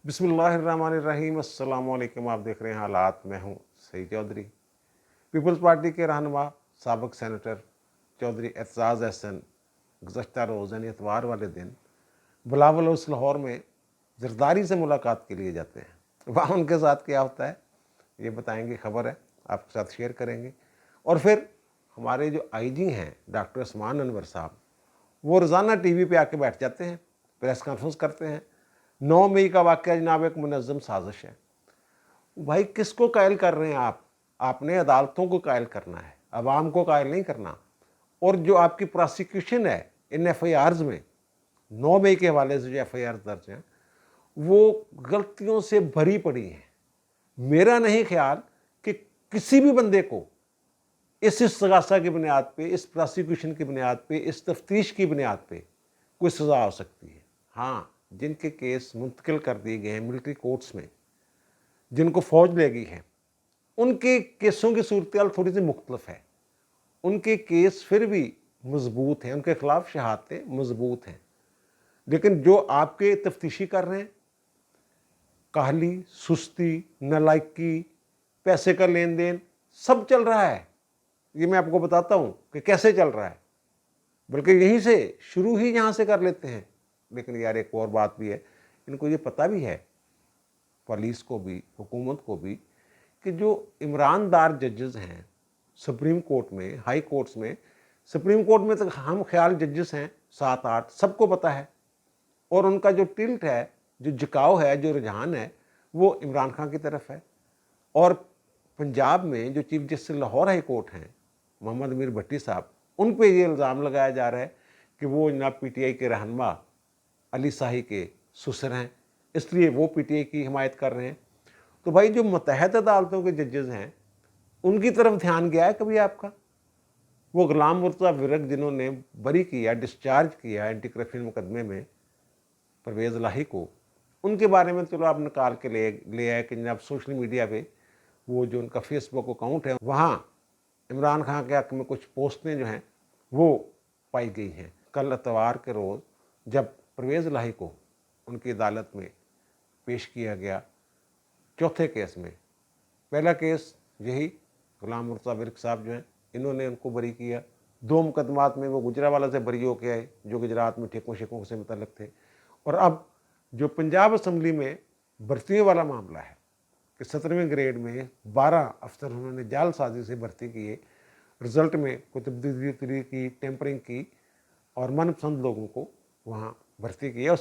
बिस्मिल्लाहिर्रहमानिर्रहीम। अस्सलाम वालेकुम। आप देख रहे हैं हालात। मैं हूं सईद चौधरी। पीपल्स पार्टी के रहनुमा साबिक सेनेटर चौधरी एतजाज़ अहसन गुज़श्ता रोज़ यानी इतवार वाले दिन बिलावल हाउस लाहौर में जरदारी से मुलाकात के लिए जाते हैं। वहाँ उनके साथ क्या होता है ये बताएंगे, खबर है आपके साथ शेयर करेंगे। और फिर हमारे जो आईजी हैं डॉक्टर उस्मान अनवर साहब, वो रोज़ाना टीवी पे आके बैठ जाते हैं, प्रेस कॉन्फ्रेंस करते हैं। 9 मई का वाक़या जनाब एक मुनज़्ज़म साजिश है। भाई किसको कायल कर रहे हैं आप? आपने अदालतों को कायल करना है, अवाम को कायल नहीं करना। और जो आपकी प्रोसिक्यूशन है इन एफआईआर्स में, 9 मई के हवाले से जो एफआईआर दर्ज हैं वो गलतियों से भरी पड़ी हैं। मेरा नहीं ख्याल कि किसी भी बंदे को इस इस्तगासा की बुनियाद पे, इस प्रोसिक्यूशन की बुनियाद पे, इस तफ्तीश की बुनियाद पे कोई सज़ा हो सकती है। हाँ, जिनके केस मुंतकिल कर दिए गए हैं मिलिट्री कोर्ट्स में, जिनको फौज ले गई है, उनके केसों की सूरत थोड़ी सी मुख्तलिफ है। उनके केस फिर भी मजबूत हैं, उनके खिलाफ शहादतें मजबूत हैं। लेकिन जो आपके तफ्तीशी कर रहे हैं, काहली, सुस्ती, नालायकी, पैसे का लेन देन सब चल रहा है। ये मैं आपको बताता हूँ कि कैसे चल रहा है, बल्कि यहीं से शुरू ही यहाँ से कर लेते हैं। लेकिन यार एक और बात भी है, इनको ये पता भी है, पुलिस को भी, हुकूमत को भी, कि जो ईमानदार जजेस हैं सुप्रीम कोर्ट में, हाई कोर्ट्स में, सुप्रीम कोर्ट में तो हम ख्याल जजेस हैं 7-8, सबको पता है। और उनका जो टिल्ट है, जो झुकाव है, जो रुझान है, वो इमरान खान की तरफ है। और पंजाब में जो chief justice Lahore high court हैं मोहम्मद अमीर भट्टी साहब, उन पे ये इल्ज़ाम लगाया जा रहा है कि वो जनाब पीटीआई के रहनुमा अली शाही के ससुर हैं, इसलिए वो पीटीआई की हिमायत कर रहे हैं। तो भाई जो मुत्तहद अदालतों के जजेस हैं उनकी तरफ ध्यान गया है कभी आपका? वो गुलाम मुर्तज़ा विरक जिन्होंने बरी किया, डिस्चार्ज किया एंटी करप्शन मुकदमे में परवेज़ इलाही को, उनके बारे में चलो आप निकाल के ले आए कि जनाब सोशल मीडिया पे वो जो उनका फेसबुक अकाउंट है वहाँ इमरान खान के हक़ में कुछ पोस्टें जो हैं वो पाई गई हैं। कल इतवार के रोज़ जब परवेज़ इलाही को उनकी अदालत में पेश किया गया चौथे केस में, पहला केस यही गुलाम मुर्तज़ा विरक साहब जो हैं इन्होंने उनको बरी किया। 2 मुकदमात में वो गुजरावाला से बरी होके आए जो गुजरात में ठेकों शेकों से मुतल्लिक थे। और अब जो पंजाब असम्बली में भर्तियों वाला मामला है कि 17वें ग्रेड में 12 अफसर उन्होंने जालसाजी से भर्ती किए, रिजल्ट में कोई तब्दीली की, टेम्परिंग की और मनपसंद लोगों को वहाँ भर्ती किया।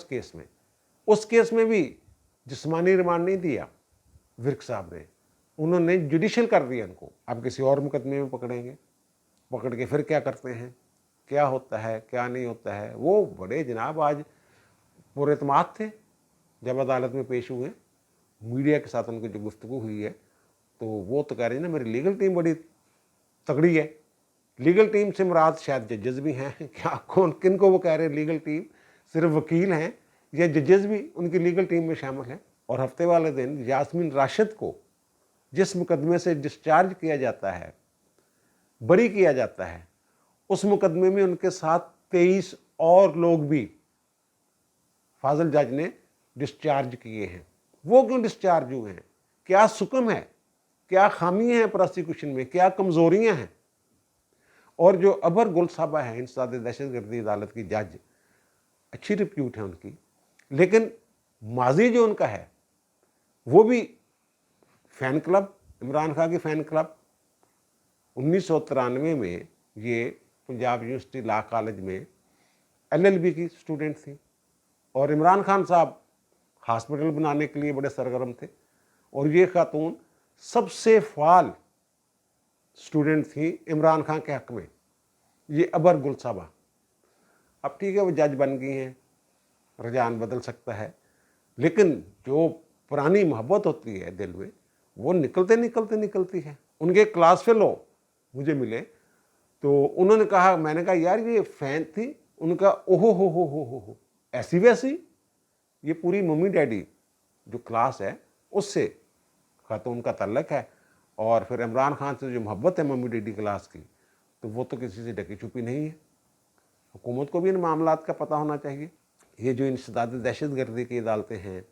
उस केस में भी जिस्मानी रिमांड नहीं दिया विरक साहब ने, उन्होंने जुडिशल कर दिया उनको। अब किसी और मुकदमे में पकड़ेंगे, पकड़ के फिर क्या करते हैं, क्या होता है क्या नहीं होता है। वो बड़े जनाब आज पूरे एतमाद थे जब अदालत में पेश हुए, मीडिया के साथ उनकी जो गुफ्तगू हुई है तो वो तो कह रहे हैं ना मेरी लीगल टीम बड़ी तगड़ी है। लीगल टीम से मुराद शायद जजेस भी हैं, क्या कौन किन को वो कह रहे हैं लीगल टीम? सिर्फ वकील हैं या जजेस भी उनकी लीगल टीम में शामिल हैं? और हफ्ते वाले दिन यास्मीन राशिद को जिस मुकदमे से डिस्चार्ज किया जाता है, बरी किया जाता है, उस मुकदमे में उनके साथ 23 और लोग भी फाजिल जज ने डिस्चार्ज किए हैं। वो क्यों डिस्चार्ज हुए हैं? क्या सुकम है, क्या खामी है प्रोसिक्यूशन में, क्या कमजोरियां हैं? और जो अबर गुल साहबा है इंसदाद दहशतगर्दी अदालत की जज, अच्छी रिप्यूट है उनकी, लेकिन माजी जो उनका है वो भी फ़ैन क्लब, इमरान खान की फ़ैन क्लब। 1993 में ये पंजाब यूनिवर्सिटी लॉ कॉलेज में LLB की स्टूडेंट थी और इमरान खान साहब हॉस्पिटल बनाने के लिए बड़े सरगर्म थे। और ये खातून सबसे फाल स्टूडेंट थी इमरान खान के हक़ में, ये अबर गुल साहबा। अब ठीक है वो जज बन गई हैं, रुझान बदल सकता है, लेकिन जो पुरानी मोहब्बत होती है दिल में वो निकलती है। उनके क्लास फेलो मुझे मिले तो उन्होंने कहा, मैंने कहा यार ये फ़ैन थी, उनका ओहो हो ऐसी वैसी। ये पूरी मम्मी डैडी जो क्लास है उससे खातून का तल्लक है। और फिर इमरान खान से जो मोहब्बत है मम्मी डैडी क्लास की, तो वो तो किसी से ढकी छुपी नहीं है। हुकूमत को भी इन मामलात का पता होना चाहिए। ये जो इंसदाद दहशतगर्दी की अदालतें हैं,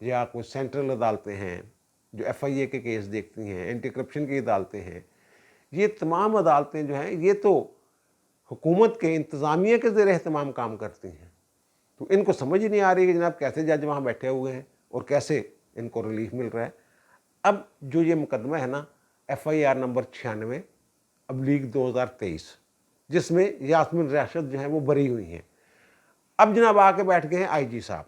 या कोई सेंट्रल अदालतें हैं जो FIA के केस देखती हैं, एंटी करप्शन की अदालतें हैं, ये तमाम अदालतें जो हैं ये तो हुकूमत के इंतज़ामिया के ज़ेर एहतमाम काम करती हैं। तो इनको समझ ही नहीं आ रही कि जनाब कैसे जज वहाँ बैठे हुए हैं और कैसे इनको रिलीफ मिल रहा है। अब जो ये मुकदमा है ना FIR नंबर 96/2023, जिसमें यास्मीन राशिद जो है वो बरी हुई हैं, अब जनाब आके बैठ गए हैं IG साहब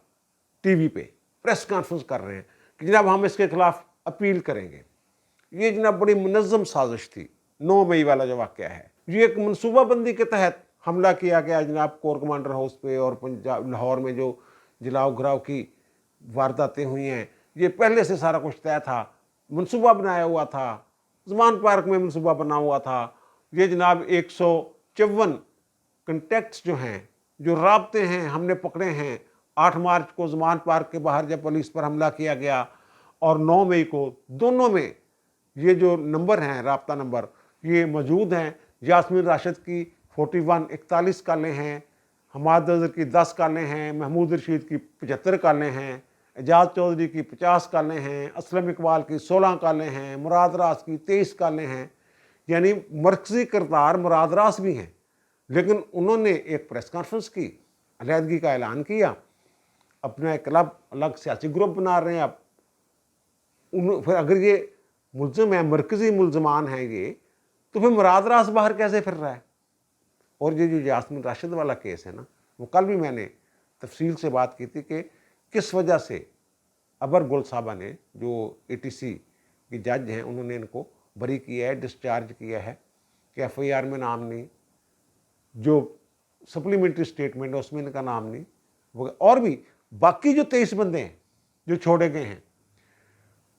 TV पे प्रेस कॉन्फ्रेंस कर रहे हैं कि जनाब हम इसके खिलाफ अपील करेंगे। ये जनाब बड़ी मुनज़्ज़म साजिश थी। 9 मई वाला जो वाक़या है, ये एक मनसूबाबंदी के तहत हमला किया गया जनाब कोर कमांडर हाउस पे, और पंजाब लाहौर में जो जलाओ घराव की वारदातें हुई हैं, ये पहले से सारा कुछ तय था, मनसूबा बनाया हुआ था, ज़मान पार्क में मनसूबा बना हुआ था। ये जनाब 154 कंटेक्ट्स जो हैं, जो राब्ते हैं, हमने पकड़े हैं। 8 मार्च को ज़मान पार्क के बाहर जब पुलिस पर हमला किया गया, और 9 मई को दोनों में ये जो नंबर हैं, राब्ता नंबर, ये मौजूद हैं। यास्मीन राशिद की 41 कालें हैं, हमाद अज़हर की 10 कालें हैं, महमूद रशीद की 75 कालें हैं, एजाज चौधरी की 50 कालें हैं, असलम इकबाल की 16 कालें हैं, मुराद रास की 23 कालें हैं। यानी मरकज़ी किरदार मुराद रास भी हैं। लेकिन उन्होंने एक प्रेस कॉन्फ्रेंस की, अलहदगी का ऐलान किया, अपना एक अलग सियासी ग्रुप बना रहे हैं। अब फिर अगर ये मुल्ज़िम है, मरकज़ी मुल्ज़मान हैं ये, तो फिर मुराद रास बाहर कैसे फिर रहा है? और ये जो यास्मीन राशिद वाला केस है ना, वो कल भी मैंने तफसील से बात की थी कि किस वजह से अबर गुल साहबा ने, जो ATC की जज हैं, उन्होंने इनको बरी किया है, डिस्चार्ज किया है कि FIR में नाम नहीं, जो सप्लीमेंट्री स्टेटमेंट है उसमें इनका नाम नहीं, और भी बाकी जो 23 बंदे हैं जो छोड़े गए हैं,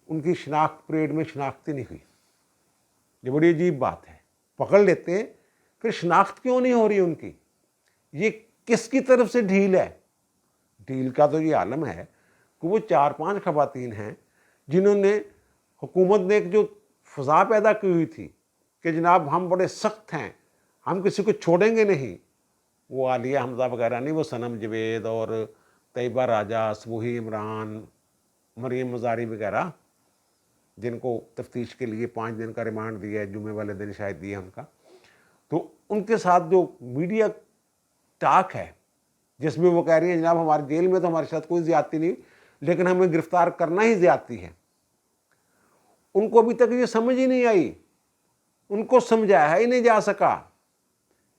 उनकी शनाख्त परेड में शनाख्त ही नहीं हुई। ये बड़ी अजीब बात है। पकड़ लेते हैं, फिर शनाख्त क्यों नहीं हो रही उनकी? ये किसकी तरफ से ढील है? ढील का तो ये आलम है कि वो 4-5 खवातीन हैं जिन्होंने, हुकूमत ने एक जो फ़ज़ा पैदा की हुई थी कि जनाब हम बड़े सख्त हैं, हम किसी को छोड़ेंगे नहीं, वो आलिया हमज़ा वगैरह नहीं, वो सनम जवेद और तैयबा राजा, सबूही इमरान, मरीम मज़ारी वगैरह, जिनको तफ्तीश के लिए 5 दिन का रिमांड दिया है, जुमे वाले दिन शायद दिया उनका। तो उनके साथ जो मीडिया टाक है, जिसमें वो कह रही है जनाब हमारे जेल में तो हमारे साथ कोई ज़्यादती नहीं, लेकिन हमें गिरफ्तार करना ही ज़्यादती है, उनको अभी तक ये समझ ही नहीं आई। उनको समझाया ही नहीं जा सका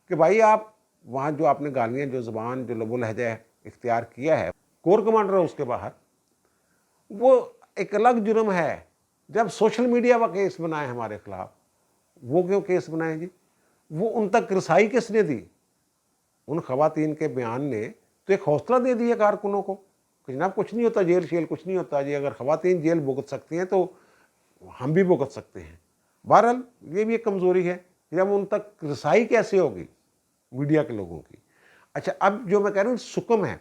कि भाई आप वहाँ जो आपने गालियाँ, जो ज़बान, जो लबो लहजा इख्तियार किया है कोर कमांडर हाउस के बाहर, वो एक अलग जुर्म है। जब सोशल मीडिया का केस बनाए हमारे खिलाफ, वो क्यों केस बनाए जी? वो उन तक रसाई किसने दी? उन खवातीन के बयान ने तो एक हौसला दे दिया कारकुनों को कि जनाब कुछ नहीं होता, जेल शेल कुछ नहीं होता जी, अगर खवातीन जेल भुगत सकती हैं तो हम भी भुगत सकते हैं। बहरहाल ये भी एक कमज़ोरी है, जब उन तक रसाई कैसे होगी मीडिया के लोगों की। अच्छा, अब जो मैं कह रहा हूँ सुकम है,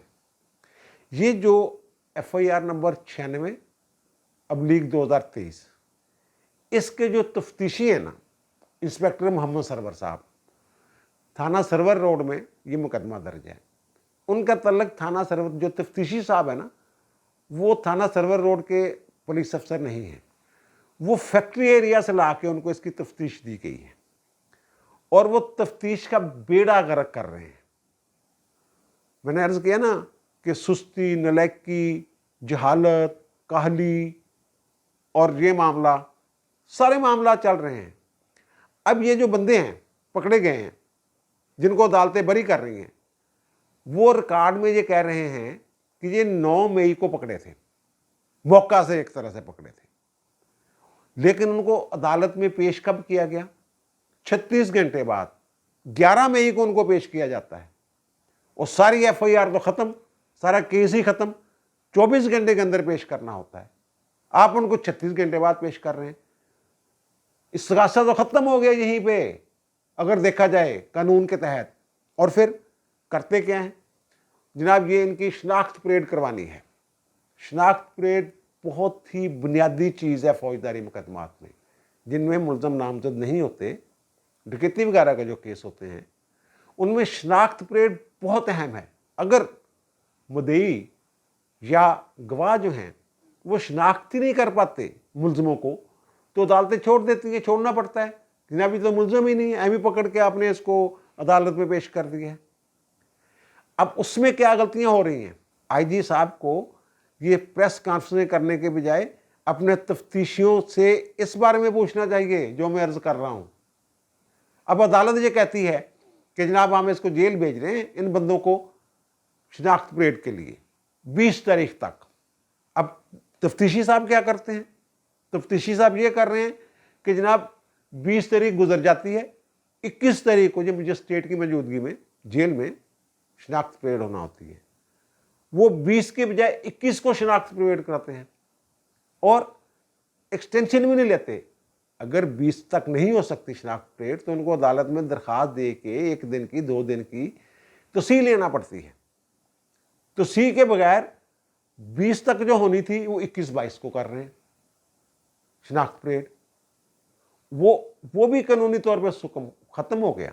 ये जो FIR नंबर 96/2023, इसके जो तफ्तीशी हैं ना, इंस्पेक्टर मोहम्मद सरवर साहब, थाना सरवर रोड में ये मुकदमा दर्ज है। उनका तल्लक थाना सरवर, जो तफ्तीशी साहब है ना, वो थाना सरवर रोड के पुलिस अफसर नहीं हैं, वो फैक्ट्री एरिया से ला के उनको इसकी तफ्तीश दी गई है, और वो तफ्तीश का बेड़ा गर्क कर रहे हैं। मैंने अर्ज़ किया ना कि सुस्ती, नलायकी, जहालत, काहली और ये मामला, सारे मामला चल रहे हैं। अब ये जो बंदे हैं पकड़े गए हैं, जिनको अदालतें बरी कर रही हैं, वो रिकॉर्ड में ये कह रहे हैं कि ये 9 मई को पकड़े थे, मौका से एक तरह से पकड़े थे, लेकिन उनको अदालत में पेश कब किया गया? 36 घंटे बाद 11 मई को उनको पेश किया जाता है, और सारी FIR तो ख़त्म, सारा केस ही ख़त्म, 24 घंटे के अंदर पेश करना होता है। आप उनको 36 घंटे बाद पेश कर रहे हैं। इस्तगासा तो ख़त्म हो गया यहीं पे अगर देखा जाए कानून के तहत। और फिर करते क्या हैं जनाब? ये इनकी शनाख्त परेड करवानी है। शनाख्त परेड बहुत ही बुनियादी चीज़ है फौजदारी मुकदमात में, जिनमें मुल्ज़म नामजद नहीं होते, डकैती वगैरह के जो केस होते हैं, उनमें शनाख्त परेड बहुत अहम है। अगर मुद्दई या गवाह जो हैं وہ شناخت ہی نہیں کر پاتے ملزموں کو تو عدالتیں چھوڑ دیتی ہیں, چھوڑنا پڑتا ہے. جناب یہ تو ملزم ہی نہیں ہے, ایم ہی پکڑ کے آپ نے اس کو عدالت میں پیش کر دیا ہے. اب اس میں کیا غلطیاں ہو رہی ہیں؟ آئی جی صاحب کو یہ پریس کانفرنس کرنے کے بجائے اپنے تفتیشیوں سے اس بارے میں پوچھنا چاہیے جو میں عرض کر رہا ہوں. اب عدالت یہ کہتی ہے کہ جناب ہم اس کو جیل بھیج رہے ہیں ان بندوں کو شناخت پریڈ کے لیے 20 تاریخ تک. اب تفتیشی صاحب کیا کرتے ہیں؟ تفتیشی صاحب یہ کر رہے ہیں کہ جناب 20 تاریخ گزر جاتی ہے, 21 تاریخ کو جب مجسٹریٹ کی موجودگی میں جیل میں شناخت پریڈ ہونا ہوتی ہے, وہ 20 کے بجائے 21 کو شناخت پریڈ کراتے ہیں اور ایکسٹینشن بھی نہیں لیتے. اگر 20 تک نہیں ہو سکتی شناخت پریڈ تو ان کو عدالت میں درخواست دے کے 1 دن کی 2 دن کی توسیع لینا پڑتی ہے. توسیع کے بغیر 20 تک جو ہونی تھی وہ 21-22 کو کر رہے ہیں شناخت پریڈ. وہ بھی قانونی طور پہ ختم ہو گیا.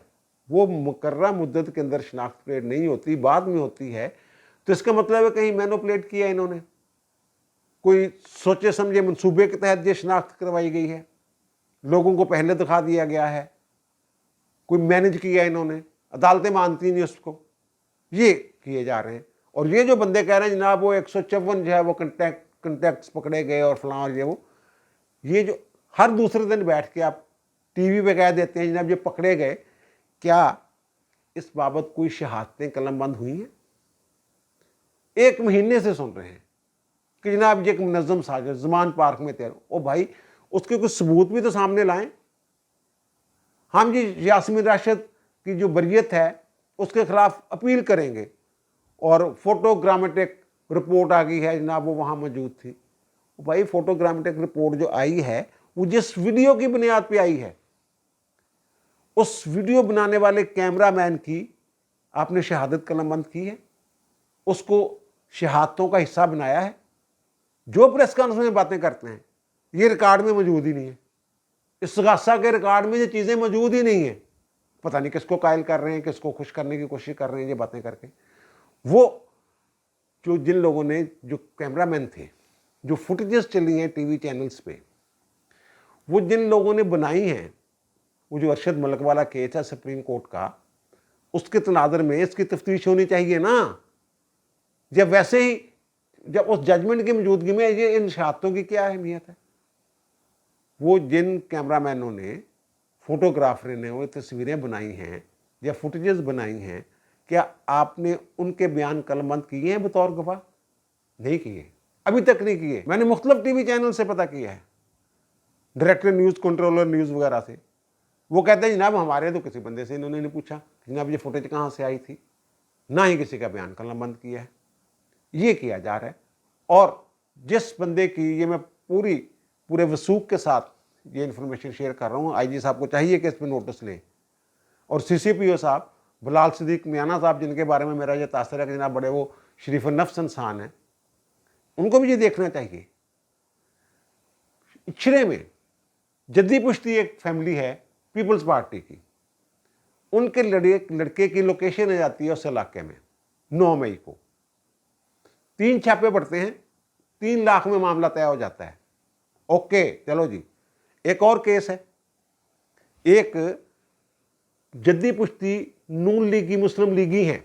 وہ مقررہ مدت کے اندر شناخت پریڈ نہیں ہوتی, بعد میں ہوتی ہے. تو اس کا مطلب ہے کہیں مینوپلیٹ کیا انہوں نے, کوئی سوچے سمجھے منصوبے کے تحت یہ شناخت کروائی گئی ہے, لوگوں کو پہلے دکھا دیا گیا ہے, کوئی مینج کیا انہوں نے, عدالتیں مانتی نہیں اس کو, یہ کیے جا رہے ہیں. اور یہ جو بندے کہہ رہے ہیں جناب وہ 154 جو ہے وہ کنٹیکٹس پکڑے گئے اور فلاں اور یہ جو ہر دوسرے دن بیٹھ کے آپ ٹی وی پہ کہہ دیتے ہیں جناب یہ پکڑے گئے, کیا اس بابت کوئی شہادتیں قلم بند ہوئی ہیں؟ 1 مہینے سے سن رہے ہیں کہ جناب یہ ایک منظم سازش زمان پارک میں تیر. او بھائی اس کے کچھ ثبوت بھی تو سامنے لائیں. ہم جی یاسمین راشد کی جو بریت ہے اس کے خلاف اپیل کریں گے, اور فوٹوگرامیٹک رپورٹ آ گئی ہے جناب وہ وہاں موجود تھی. بھائی فوٹوگرامیٹک رپورٹ جو آئی ہے وہ جس ویڈیو کی بنیاد پہ آئی ہے, اس ویڈیو بنانے والے کیمرہ مین کی آپ نے شہادت قلم بند کی ہے, اس کو شہادتوں کا حصہ بنایا ہے. جو پریس کانفرنس میں باتیں کرتے ہیں یہ ریکارڈ میں موجود ہی نہیں ہے. استغاثہ کے ریکارڈ میں یہ چیزیں موجود ہی نہیں ہیں. پتہ نہیں کس کو قائل کر رہے ہیں, کس کو خوش کرنے کی کوشش کر رہے ہیں یہ باتیں کر کے. وہ جو جن لوگوں نے جو کیمرہ مین تھے, جو فوٹیجز چلی ہیں ٹی وی چینلز پہ, وہ جن لوگوں نے بنائی ہیں, وہ جو ارشد ملک والا کیس ہے سپریم کورٹ کا, اس کے تناظر میں اس کی تفتیش ہونی چاہیے نا. جب ویسے ہی جب اس ججمنٹ کی موجودگی میں یہ ان شہادتوں کی کیا اہمیت ہے؟ وہ جن کیمرہ مینوں نے, فوٹوگرافر نے وہ تصویریں بنائی ہیں یا فوٹیجز بنائی ہیں, کیا آپ نے ان کے بیان قلم بند کیے ہیں بطور گواہ؟ نہیں کیے, ابھی تک نہیں کیے. میں نے مختلف ٹی وی چینل سے پتہ کیا ہے, ڈائریکٹر نیوز, کنٹرولر نیوز وغیرہ سے. وہ کہتے ہیں جناب ہمارے تو کسی بندے سے انہوں نے نہیں پوچھا جناب یہ فوٹیج کہاں سے آئی تھی, نہ ہی کسی کا بیان قلم بند کیا ہے. یہ کیا جا رہا ہے. اور جس بندے کی یہ میں پورے وثوق کے ساتھ یہ انفارمیشن شیئر کر رہا ہوں, آئی جی صاحب کو چاہیے کہ اس پہ نوٹس لیں, اور سی سی پی او صاحب بلال صدیق میانہ صاحب جن کے بارے میں میرا یہ تاثر ہے کہ جناب بڑے وہ شریف النفس انسان ہیں, ان کو بھی یہ دیکھنا چاہیے. اچھرے میں جدی پشتی ایک فیملی ہے پیپلز پارٹی کی, ان کے لڑکے کی لوکیشن آ جاتی ہے اس علاقے میں 9 مئی کو. 3 چھاپے پڑتے ہیں, 3 لاکھ میں معاملہ طے ہو جاتا ہے. اوکے چلو جی. ایک اور کیس ہے, ایک جدی پشتی نون لیگی مسلم لیگی ہیں,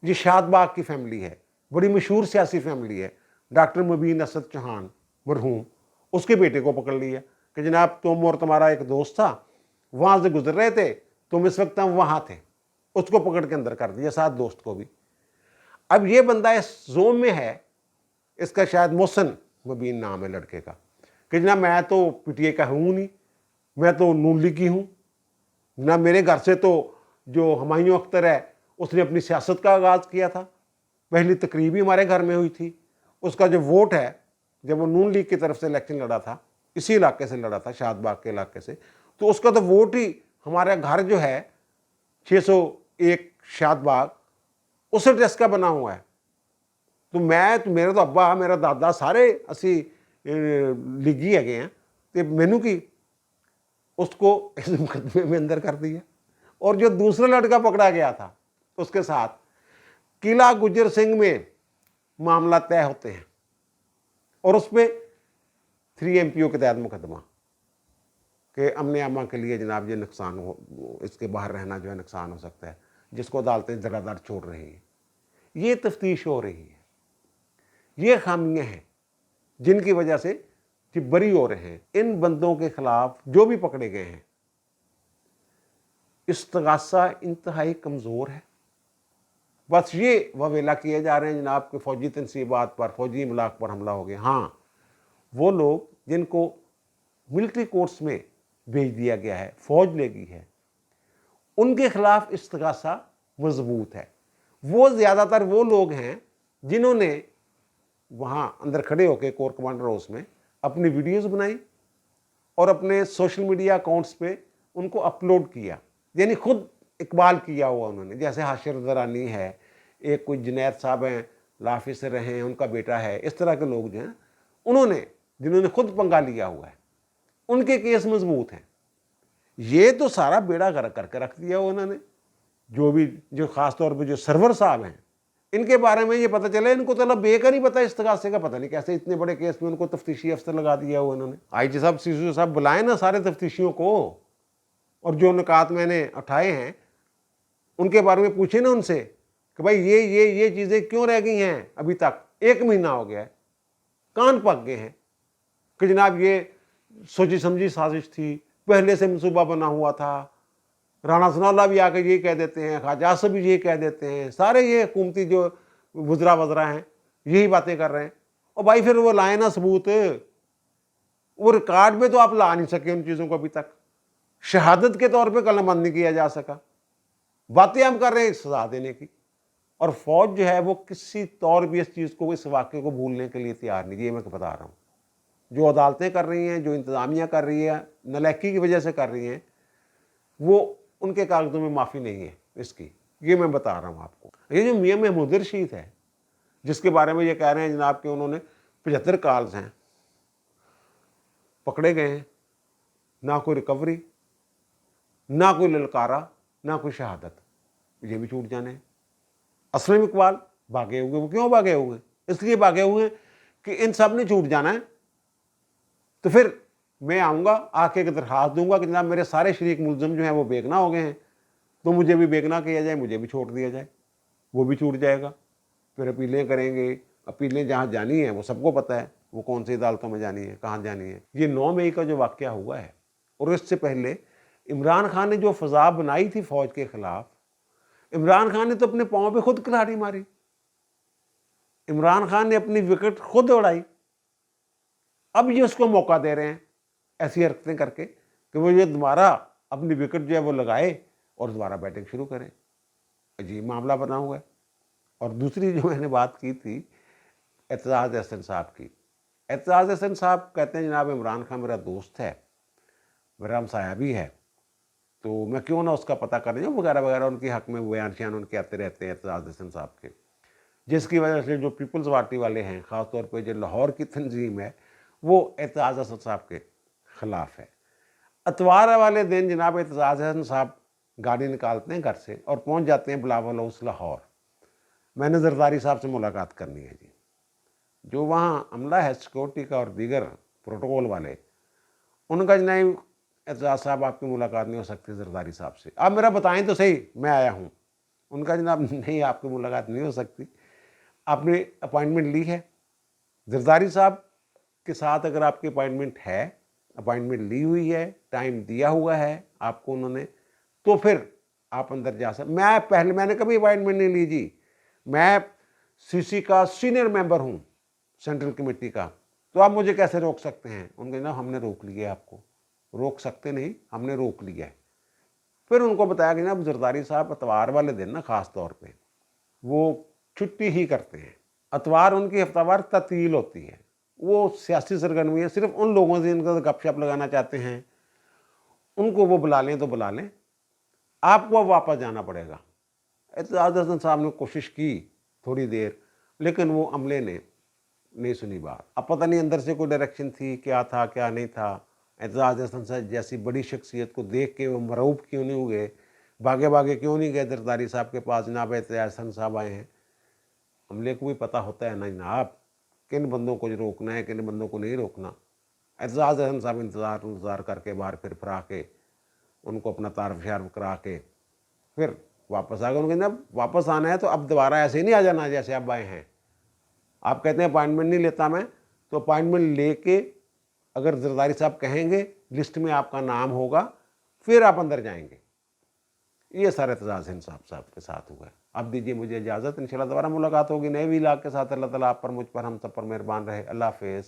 یہ شاد باغ کی فیملی ہے, بڑی مشہور سیاسی فیملی ہے. ڈاکٹر مبین اسد چوہان مرحوم, اس کے بیٹے کو پکڑ لیا کہ جناب تم اور تمہارا ایک دوست تھا, وہاں سے گزر رہے تھے, تم اس وقت وہاں تھے, اس کو پکڑ کے اندر کر دیا, ساتھ دوست کو بھی. اب یہ بندہ اس زون میں ہے, اس کا شاید محسن مبین نام ہے لڑکے کا, کہ جناب میں تو پی ٹی اے کا ہوں نہیں, میں تو نون لیگی ہوں. جناب میرے گھر سے تو جو ہمایوں اختر ہے اس نے اپنی سیاست کا آغاز کیا تھا, پہلی تقریب ہی ہمارے گھر میں ہوئی تھی. اس کا جو ووٹ ہے جب وہ نون لیگ کی طرف سے الیکشن لڑا تھا, اسی علاقے سے لڑا تھا, شاد باغ کے علاقے سے, تو اس کا تو ووٹ ہی ہمارا گھر جو ہے 601 شاد باغ اس ایڈریس کا بنا ہوا ہے. تو میرے تو ابا میرا دادا سارے اسی لیگی ہے گئے ہیں, تو مینو کی اس کو اس مقدمے میں اندر کر دیا. اور جو دوسرا لڑکا پکڑا گیا تھا اس کے ساتھ قلعہ گجر سنگھ میں معاملہ طے ہوتے ہیں. और उस पर 3 MPO के तहत मुकदमा कि अमन आमा के लिए जनाब ये नुकसान हो, इसके बाहर रहना जो है नुकसान हो सकता है, जिसको अदालतें जरादार छोड़ रही हैं। ये तफ्तीश हो रही है, ये खामियां हैं जिनकी वजह से कि बरी हो रहे हैं। इन बंदों के खिलाफ जो भी पकड़े गए हैं, इस्तगासा इंतहाई कमज़ोर है। बस ये ववेला किए जा रहे हैं जनाब के फौजी तनसीबात पर, फौजी इमलाक पर हमला हो गया। हाँ, वो लोग जिनको मिलिट्री कोर्ट्स में भेज दिया गया है, फौज ले गई है, उनके खिलाफ इस्तगासा मजबूत है। वो ज़्यादातर वो लोग हैं जिन्होंने वहाँ अंदर खड़े होकर कोर कमांडर हाउस में अपनी वीडियोस बनाई और अपने सोशल मीडिया अकाउंट्स पे उनको अपलोड किया, यानी खुद इकबाल किया हुआ उन्होंने। जैसे हाशिर दरानी है, एक कोई जुनैद साहब हैं, लाफी से रहे हैं, उनका बेटा है, इस तरह के लोग जो हैं उन्होंने, जिन्होंने खुद पंगा लिया हुआ है, उनके केस मजबूत हैं। ये तो सारा बेड़ा गर्क करके रख दिया उन्होंने। जो ख़ास तौर पे जो सरवर साहब हैं, इनके बारे में ये पता चला, इनको तो बेकर ही पता इस्तगासे का, पता नहीं कैसे इतने बड़े केस में उनको तफ्तीशी अफसर लगा दिया हुआ उन्होंने। IG साहब, CCO साहब बुलाए ना सारे तफ्तीशियों को, और जो निकात मैंने उठाए हैं उनके बारे में पूछे ना उनसे कि भाई ये चीज़ें क्यों रह गई हैं अभी तक, 1 महीना हो गया है, कान पक गए हैं कि जनाब ये सोची समझी साजिश थी, पहले से मनसूबा बना हुआ था। राणा सनाउल्लाह भी आके ये कह देते हैं, ख्वाजा आसिफ भी ये कह देते हैं, सारे ये हुकूमती जो वज़रा हैं यही बातें कर रहे हैं। और भाई फिर वो लाए ना सबूत, वो रिकॉर्ड में तो आप ला नहीं सके उन चीज़ों को अभी तक। शहादत के तौर पे कलमबंद नहीं किया जा सका। बातें हम कर रहे हैं सजा देने की, और फौज जो है वो किसी तौर भी इस चीज़ को, इस वाक़े को भूलने के लिए तैयार नहीं। ये मैं बता रहा हूँ, जो अदालतें कर रही हैं, जो इंतज़ामिया कर रही है, नलायकी की वजह से कर रही हैं, वो उनके कागज़ों में माफ़ी नहीं है इसकी। ये मैं बता रहा हूँ आपको। ये जो मियां महमूद रशीद है, जिसके बारे में ये कह रहे हैं जनाब कि उन्होंने 75 कॉल्स हैं, पकड़े गए हैं, ना कोई रिकवरी, ना कोई ललकारा, ना कोई शहादत, ये भी छूट जाने। असलम इकबाल भागे हुए, वो क्यों भागे हुए? इसलिए भागे हुए कि इन सब ने छूट जाना है। तो फिर मैं आऊँगा, आके एक दरखास्त दूंगा कि जनाब मेरे सारे शरीक मुलज़िम जो हैं वो बेगना हो गए हैं, तो मुझे भी बेगना किया जाए, मुझे भी छोड़ दिया जाए, वो भी छूट जाएगा। फिर अपीलें करेंगे, अपीलें जहाँ जानी है वो सबको पता है, वो कौन सी अदालतों में जानी है, कहाँ जानी है। ये 9 मई का जो वाक़या हुआ है, और इससे पहले इमरान खान ने जो फ़ज़ा बनाई थी फ़ौज के ख़िलाफ़, इमरान खान ने तो अपने पाँव पे खुद कुल्हाड़ी मारी। इमरान खान ने अपनी विकेट खुद उड़ाई। अब ये उसको मौका दे रहे हैं ऐसी हरकतें करके कि वो ये दोबारा अपनी विकेट जो है वो लगाए और दोबारा बैटिंग शुरू करें। अजीब मामला बना हुआ है। और दूसरी जो मैंने बात की थी एतजाज़ अहसन साहब की, एतजाज़ अहसन साहब कहते हैं जनाब इमरान खान मेरा दोस्त है, मेरा हमसाया भी है, तो मैं क्यों ना उसका पता कर रही हूँ वगैरह वगैरह। उनके हक़ में बयान शयान उनके आते रहते हैं एतजाज़ अहसन साहब के, जिसकी वजह से जो पीपल्स पार्टी वाले हैं, ख़ासतौर पर जो लाहौर की तंजीम है, वो एतजाज़ अहसन साहब के ख़िलाफ़ है। अतवार वाले दिन जनाब एतजाज़ अहसन साहब गाड़ी निकालते हैं घर से और पहुँच जाते हैं बिलावल हाउस लाहौर। मैंने जरदारी साहब से मुलाकात करनी है जी। जो वहाँ अमला है सिक्योरिटी का और दीगर प्रोटोकॉल वाले, उनका जनाब एतजाज़ साहब आपकी मुलाकात नहीं हो सकती जरदारी साहब से, आप मेरा बताएं तो सही मैं आया हूँ। उनका जनाब नहीं, आपकी मुलाकात नहीं हो सकती, आपने अपॉइंटमेंट ली है। जरदारी साहब के साथ अगर आपकी अपॉइंटमेंट है, अपॉइंटमेंट ली हुई है, टाइम दिया हुआ है आपको उन्होंने, तो फिर आप अंदर जा सकते। मैंने कभी अपॉइंटमेंट नहीं ली जी, मैं CC का सीनियर मेंबर हूँ सेंट्रल कमेटी का, तो आप मुझे कैसे रोक सकते हैं? उनके ना हमने रोक लिया है, आपको रोक सकते नहीं, हमने रोक लिया है। फिर उनको बताया कि ना जरदारी साहब अतवार वाले दिन ना ख़ास तौर पे वो छुट्टी ही करते हैं। अतवार उनकी हफ्तावार ततील होती है, वो सियासी सरगर्मी है, सिर्फ उन लोगों से जिनका गपशप लगाना चाहते हैं उनको वो बुला लें तो बुला लें, आपको अब वापस जाना पड़ेगा। एतजाज़ अहसन साहब ने कोशिश की थोड़ी देर, लेकिन वो अमले ने नहीं सुनी बात। अब पता नहीं अंदर से कोई डायरेक्शन थी, क्या था क्या नहीं था। एतजाज़ अहसन साहब जैसी बड़ी शख्सियत को देख के वो मरऊब क्यों नहीं हुए, भागे भागे क्यों नहीं गए जरदारी साहब के पास, जनाब एतजाज़ अहसन साहब आए हैं। अमले को भी पता होता है ना जनाब किन बंदों को रोकना है, किन बंदों को नहीं रोकना। एतजाज़ अहसन साहब इंतज़ार करके बाहर फिर के उनको अपना तारफ़ शारफ़ करा के फिर वापस आ गए। उन्होंने अब वापस आना है तो अब दोबारा ऐसे ही नहीं आ जाना जैसे आप आए हैं। आप कहते हैं अपॉइंटमेंट नहीं लेता मैं, तो अपॉइंटमेंट लेके अगर जरदारी साहब कहेंगे लिस्ट में आपका नाम होगा, फिर आप अंदर जाएंगे। ये सारा एतजाज़ इंसाफ साहब के साथ हुआ है। अब दीजिए मुझे इजाज़त, इंशाल्लाह दोबारा मुलाकात होगी नए व्लॉग के साथ। अल्लाह ताला आप पर, मुझ पर, हम सब पर मेहरबान रहे। अल्लाह हाफ़िज़।